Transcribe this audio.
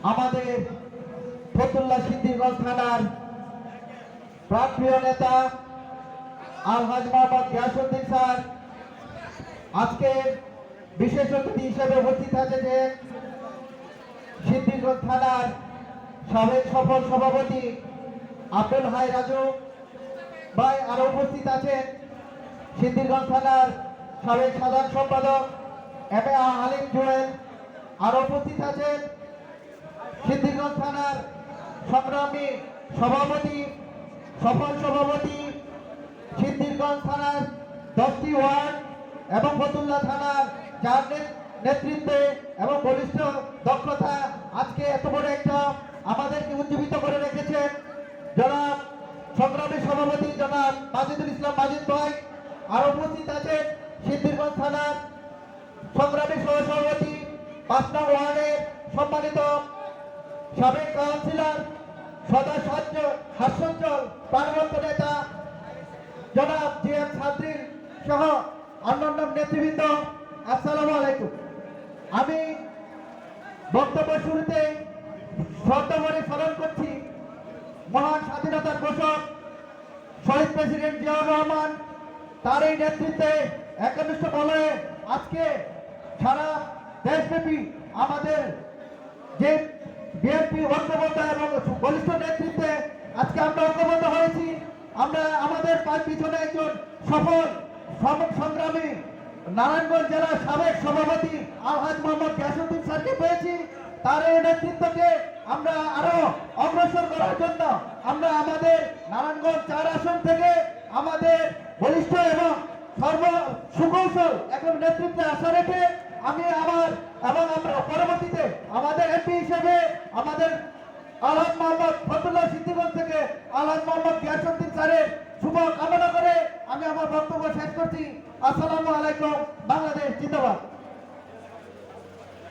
আমাদের ফতুল্লা সিদ্ধিরগঞ্জ থানার প্রাণপ্রিয় নেতা আলহাজ মোহাম্মদ গিয়াসউদ্দিন স্যার আজকে বিশেষ অতিথি হিসেবে উপস্থিত আছেন। সিদ্ধিরগঞ্জ থানার সাবেক সফল সভাপতি আব্দুল হাই রাজু ভাই আরো উপস্থিত আছেন। সিদ্ধিরগঞ্জ থানার সাবেক সাধারণ সম্পাদক এম এ আলিম জুয়েল আরো উপস্থিত আছেন। সিদ্ধিরগঞ্জ থানার সংগ্রামী সভাপতি সফল সভাপতি সিদ্ধিরগঞ্জ থানার 10টি ওয়ার্ড এবং ফতুল্লা থানার যার নেতৃত্বে এবং বলিষ্ঠ দক্ষতা আজকে এত বড় একটা আমাদেরকে উজ্জীবিত করে রেখেছেন জনাব সংগ্রামী সভাপতি জনাব মাজিদুল ইসলাম মাজিদ ভাই। আর উপস্থিত আছেন সিদ্ধিরগঞ্জ থানার সংগ্রামী সহসভাপতি 5 নং ওয়ার্ডের সম্মানিত সাবেক কাউন্সিলর সদা হাস্যঞ্চল প্রাণবন্ত নেতা জনাব জি এম সাদ্রিন সহ অন্যান্য নেতৃবৃন্দ, আসসালামু আলাইকুম। আমি বক্তব্য শুরুতে শ্রদ্ধাভরে স্মরণ করছি মহান স্বাধীনতার ঘোষক শহীদ প্রেসিডেন্ট জিয়াউর রহমান। তার এই নেতৃত্বে একনিষ্ঠ বলয়ে আজকে সারা দেশব্যাপী আমাদের যে বিএনপি ঐক্যবদ্ধ এবং বলিষ্ঠ নেতৃত্বে আজকে আমরা ঐক্যবদ্ধ হয়েছি। আমরা আমাদের পিছনে একজন সফল সংগ্রামী নারায়ণগঞ্জ জেলার সাবেক সভাপতি আলহাজ মোহাম্মদ গিয়াসউদ্দিন স্যারকে পেয়েছি। তার এই নেতৃত্বকে আমরা আরো অগ্রসর করার জন্য আমরা আমাদের নারায়ণগঞ্জ 4 আসন থেকে আমাদের বলিষ্ঠ এবং সুকৌশল এখন নেতৃত্বে আশা রেখে আমি আমরা পরবর্তীতে আমাদের এমপি হিসেবে আমাদের আলহাজ মোহাম্মদ ফতুল্লা সিদ্ধিরগঞ্জ থেকে আলহাজ মোহাম্মদ গিয়াসউদ্দিন স্যারের শুভ কামনা করে আমি আমার বক্তব্য শেষ করছি। আসসালামু আলাইকুম। বাংলাদেশ জিন্দাবাদ।